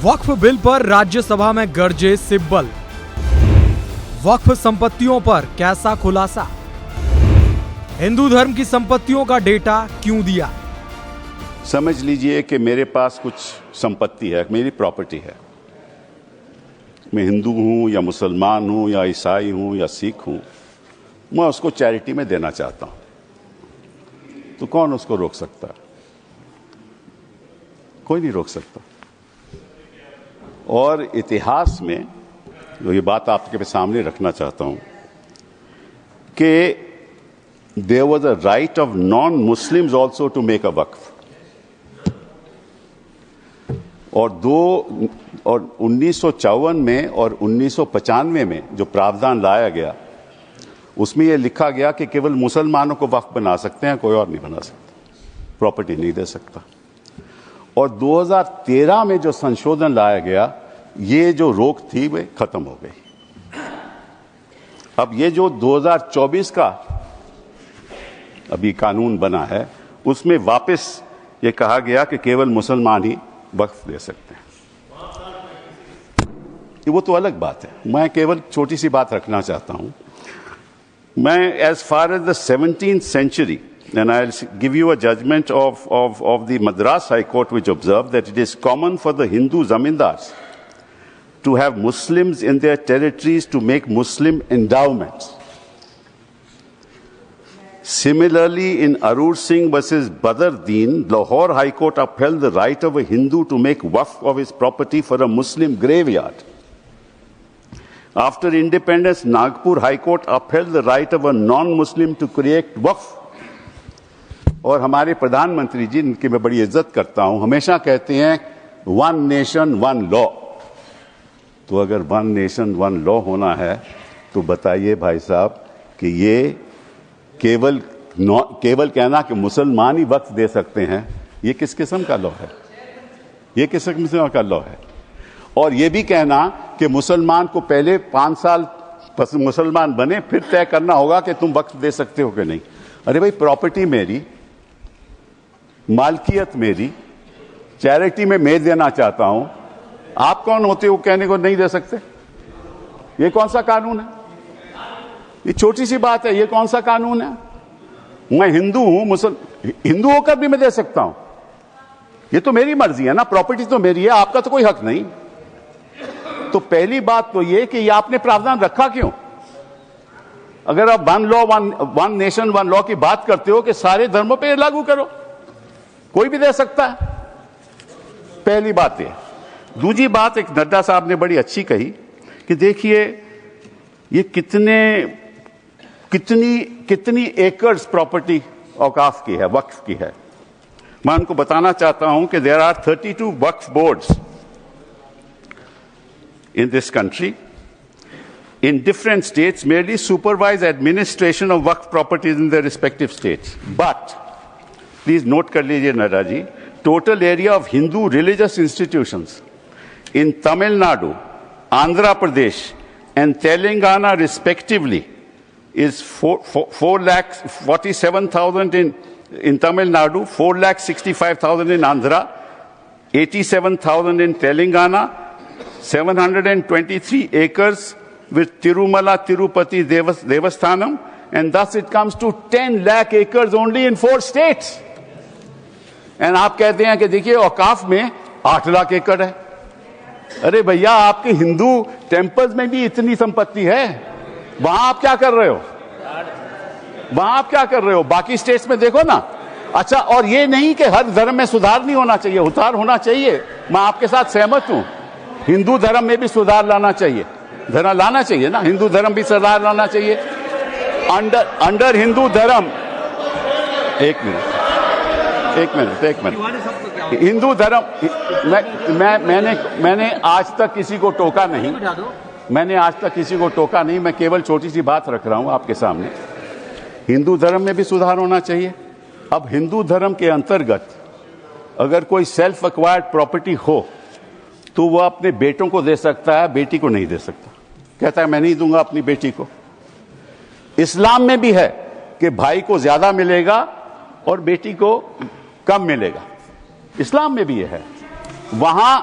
वक्फ bill पर राज्यसभा में गरजे सिब्बल। वक्फ संपत्तियों पर कैसा खुलासा? हिंदू धर्म की संपत्तियों का डेटा क्यों दिया? समझ लीजिए कि मेरे पास कुछ संपत्ति है, मेरी प्रॉपर्टी है। मैं हिंदू हूं या मुसलमान हूं या ईसाई हूं या सिख हूं, मैं उसको चैरिटी में देना चाहता हूं, तो कौन उसको रोक सकता है? कोई नहीं रोक सकता। और इतिहास में जो ये बात आपके सामने रखना चाहता हूं कि there was a right of non Muslims also to make a waqf. और 1954 में और 1995 में जो प्रावधान लाया गया, उसमें यह लिखा गया कि केवल मुसलमानों को वक्फ बना सकते हैं, कोई और नहीं बना सकता, प्रॉपर्टी नहीं दे सकता। और 2013 में जो संशोधन लाया गया, ये जो रोक थी वे खत्म हो गई। अब ये जो 2024 का अभी कानून बना है, उसमें वापस ये कहा गया कि केवल मुसलमान ही वक्फ दे सकते हैं। वो तो अलग बात है, मैं केवल छोटी सी बात रखना चाहता हूं। मैं as far as the 17th century, and I'll give you a judgment of the Madras High Court, which observed that it is common for the Hindu zamindars to have Muslims in their territories to make Muslim endowments. Similarly, in Arur Singh versus Badr Deen, Lahore High Court upheld the right of a Hindu to make waqf of his property for a Muslim graveyard. After independence, Nagpur High Court upheld the right of a non-Muslim to create waqf. और हमारे प्रधानमंत्री जी, इनकी मैं बड़ी इज्जत करता हूं, हमेशा कहते हैं वन नेशन वन लॉ। तो अगर वन नेशन वन लॉ होना है, तो बताइए भाई साहब कि ये केवल कहना कि मुसलमान ही वक्फ दे सकते हैं, ये किस किस्म का लॉ है? ये किस किस्म का लॉ है? और ये भी कहना कि मुसलमान को पहले 5 साल मुसलमान बने, फिर तय करना होगा कि तुम वक्फ दे सकते हो कि नहीं। अरे भाई, प्रॉपर्टी मेरी, मालकियत मेरी, चैरिटी में मैं देना चाहता हूं, आप कौन होते हो कहने को नहीं दे सकते? ये कौन सा कानून है? ये छोटी सी बात है, ये कौन सा कानून है? मैं हिंदू हूं, हिंदू होकर भी मैं दे सकता हूं। ये तो मेरी मर्जी है ना, प्रॉपर्टी तो मेरी है, आपका तो कोई हक नहीं। तो पहली बात तो ये कि ये आपने प्रावधान रखा क्यों? अगर आप वन नेशन वन लॉ की बात करते हो कि सारे धर्मों पे लागू करो, कोई भी दे सकता है। पहली बात है। दूसरी बात, एक नड्डा साहब ने बड़ी अच्छी कही कि देखिए ये कितनी एकर्स प्रॉपर्टी औकाफ की है, वक्फ की है। मैं उनको बताना चाहता हूं कि there are 32 Waqf boards in this country in different states merely supervise administration of waqf properties in their respective states. But, please note kar lijiye Nada ji, total area of Hindu religious institutions in Tamil Nadu, Andhra Pradesh and Telangana respectively is 4,47,000 in Tamil Nadu, 4,65,000 in Andhra, 87,000 in Telangana, 723 acres with Tirumala Tirupati Devasthanam, and thus it comes to 10 lakh acres only in 4 states. And आप कहते हैं कि देखिए औकाफ में 8 लाख एकड़ है। अरे भैया, आपके हिंदू टेम्पल्स में भी इतनी संपत्ति है, वहां आप क्या कर रहे हो? वहां आप क्या कर रहे हो? बाकी स्टेट्स में देखो ना। अच्छा, और ये नहीं कि हर धर्म में सुधार नहीं होना चाहिए, उतार होना चाहिए। मैं आपके साथ सहमत हूं, हिंदू धर्म में भी सुधार लाना चाहिए, लाना चाहिए ना, हिंदू धर्म भी सुधार लाना चाहिए। अंडर हिंदू धर्म, एक मिनट, हिंदू धर्म, मैंने आज तक किसी को टोका नहीं, मैं केवल छोटी सी बात रख रहा हूं आपके सामने। हिंदू धर्म में भी सुधार होना चाहिए। अब हिंदू धर्म के अंतर्गत अगर कोई सेल्फ एक्वायर्ड प्रॉपर्टी हो, तो वह अपने बेटों को दे सकता है, बेटी को नहीं दे सकता। कहता है मैं नहीं दूंगा अपनी बेटी को। इस्लाम में भी है कि भाई को ज्यादा मिलेगा और बेटी को कम मिलेगा, इस्लाम में भी यह है। वहां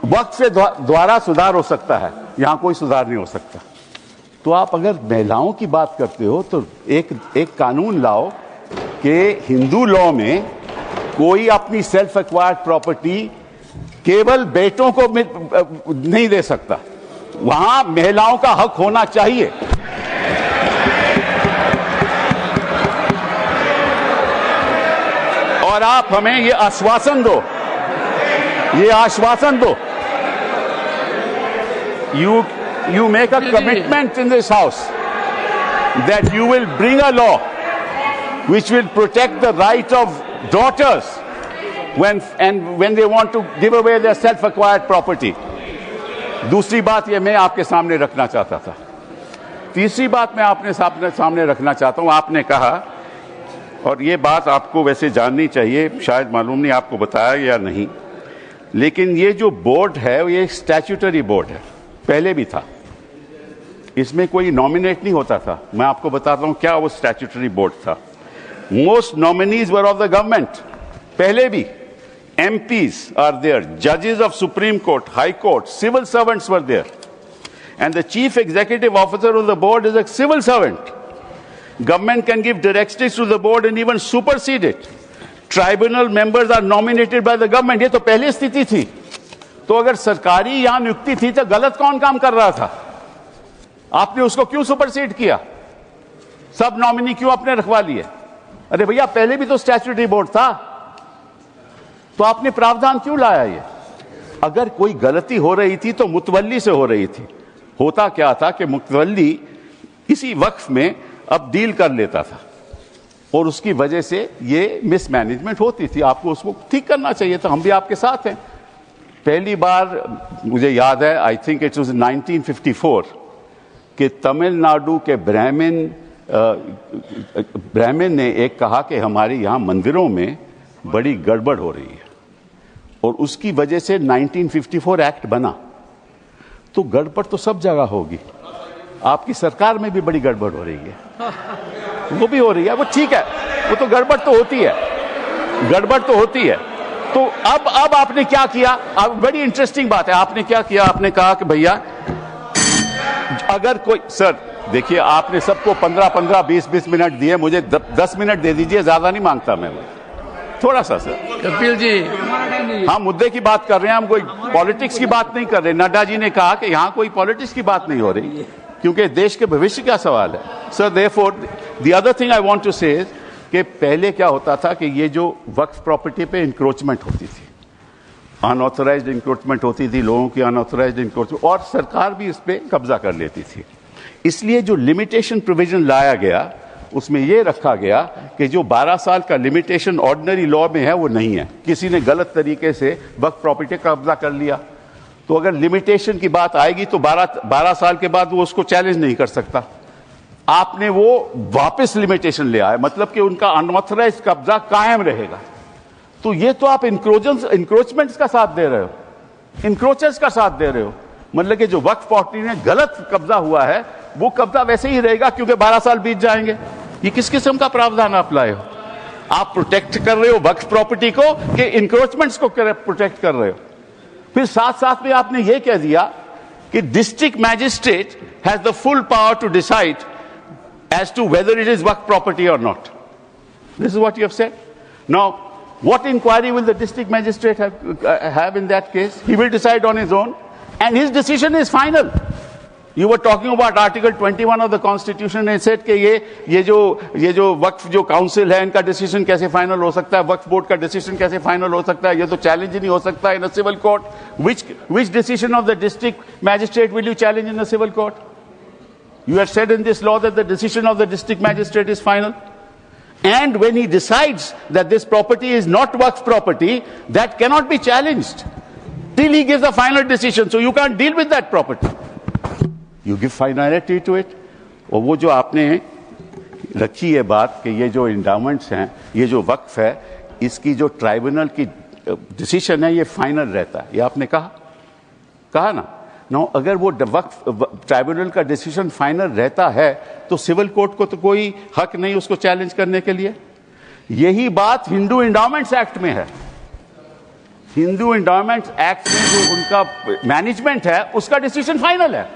वक्त से द्वारा सुधार हो सकता है, यहां कोई सुधार नहीं हो सकता। तो आप अगर महिलाओं की बात करते हो तो एक कानून लाओ कि हिंदू लॉ में कोई अपनी सेल्फ एक्वायर्ड प्रॉपर्टी केवल बेटों को नहीं दे सकता, वहां महिलाओं का हक होना चाहिए। और आप हमें ये आश्वासन दो, you make a commitment in this house that you will bring a law which will protect the right of daughters when they want to give away their self acquired property. दूसरी बात ये मैं आपके सामने रखना चाहता था। तीसरी बात मैं आपने सामने रखना चाहता हूं। आपने कहा, और ये बात आपको वैसे जाननी चाहिए, शायद मालूम नहीं आपको बताया या नहीं, लेकिन ये जो बोर्ड है ये स्टैट्यूटरी बोर्ड है, पहले भी था, इसमें कोई नॉमिनेट नहीं होता था। मैं आपको बताता हूं क्या वो स्टैट्यूटरी बोर्ड था। Most nominees were of the government, पहले भी। MPs are there, judges of Supreme Court, High Court, civil servants were there, and the chief executive officer of the board is a civil servant. Government can give directives to the board and even supersede it. Tribunal members are nominated by the government. ये तो पहली स्थिति थी। तो अगर सरकारी यहां नियुक्ति थी तो गलत कौन काम कर रहा था? आपने उसको क्यों सुपरसीड किया? सब नॉमिनी क्यों आपने रखवा लिए? अरे भैया, पहले भी तो स्टैट्यूटरी बोर्ड था, तो आपने प्रावधान क्यों लाया? ये अगर कोई गलती हो रही थी तो मुतवल्ली से हो रही थी। होता क्या था कि मुतवल्ली इसी वक्फ में अब डील कर लेता था और उसकी वजह से ये मिसमैनेजमेंट होती थी। आपको उसको ठीक करना चाहिए था। हम भी आपके साथ हैं। पहली बार मुझे याद है, आई थिंक इट वाज 1954, कि तमिलनाडु के ब्राह्मण ने एक कहा कि हमारे यहाँ मंदिरों में बड़ी गड़बड़ हो रही है, और उसकी वजह से 1954 एक्ट बना। तो गड़बड़ तो सब जगह होगी, आपकी सरकार में भी बड़ी गड़बड़ हो रही है, वो भी हो रही है, वो ठीक है, वो तो गड़बड़ तो होती है, गड़बड़ तो होती है। तो अब आपने क्या किया? अब बड़ी इंटरेस्टिंग बात है, आपने क्या किया? आपने कहा कि भैया अगर कोई, सर देखिए, आपने सबको 15-15, 20-20 मिनट दिए, मुझे 10 मिनट दे दीजिए, ज्यादा नहीं मांगता मैं, थोड़ा सा। सर कपिल जी, हम मुद्दे की बात कर रहे हैं, हम कोई पॉलिटिक्स की बात नहीं कर रहे। नड्डा जी ने कहा कि यहां कोई पॉलिटिक्स की बात नहीं हो रही, क्योंकि देश के भविष्य का सवाल है। Sir therefore the other thing I want to say कि पहले क्या होता था कि ये जो वक्फ प्रॉपर्टी पे इंक्रोचमेंट होती थी, अनऑथराइज्ड इंक्रोचमेंट होती थी, लोगों की अनऑथराइज्ड इंक्रोचमेंट, और सरकार भी इस पे कब्जा कर लेती थी। इसलिए जो लिमिटेशन प्रोविजन लाया गया, उसमें यह रखा गया कि जो 12 साल का लिमिटेशन ऑर्डिनरी लॉ में है वो नहीं है। किसी ने गलत तरीके से वक्फ प्रॉपर्टी का कब्जा कर लिया तो अगर लिमिटेशन की बात आएगी तो 12 साल के बाद वो उसको चैलेंज नहीं कर सकता। आपने वो वापस लिमिटेशन ले आए, मतलब कि उनका अनऑथराइज्ड कब्जा कायम रहेगा। तो ये तो आप इंक्रोचमेंट्स का साथ दे रहे हो, इंक्रोचर्स का साथ दे रहे हो। मतलब कि जो वक्फ प्रॉपर्टी में गलत कब्जा हुआ है वो कब्जा वैसे ही रहेगा, क्योंकि 12 साल बीत जाएंगे। ये किस किस्म का प्रावधान आप लाए हो? आप प्रोटेक्ट कर रहे हो वक्फ प्रॉपर्टी को कि इंक्रोचमेंट्स को प्रोटेक्ट कर रहे हो? फिर साथ साथ में आपने ये कह दिया कि district magistrate has the full power to decide as to whether it is waqf property or not. This is what you have said. Now what inquiry will the district magistrate have in that case? He will decide on his own and his decision is final. You were talking about Article 21 of the Constitution and said कि ये जो वक्फ जो council है इनका decision कैसे final हो सकता है, वक्फ बोर्ड का डिसीजन कैसे फाइनल हो सकता है, ये तो चैलेंज ही नहीं हो सकता in a civil court. Which decision of the district magistrate will you challenge in a civil court? You have said in this law that the decision of the district magistrate is final. And when he decides that this property is not waqf property, that cannot be challenged till he gives a final decision. So you can't deal with that property. You give finality to it. और वो जो आपने रखी है बात कि ये जो इंडाउमेंट्स हैं, ये जो वक्फ है, इसकी जो ट्राइब्यूनल की डिसीजन है ये फाइनल रहता है, ये आपने कहा ना। नो, अगर वो वक्फ ट्राइब्यूनल का डिसीजन फाइनल रहता है तो सिविल कोर्ट को तो कोई हक नहीं उसको चैलेंज करने के लिए। यही बात हिंदू इंडाउमेंट्स एक्ट में है। हिंदू इंडोमेंट एक्ट में जो उनका मैनेजमेंट है उसका डिसीजन फाइनल है।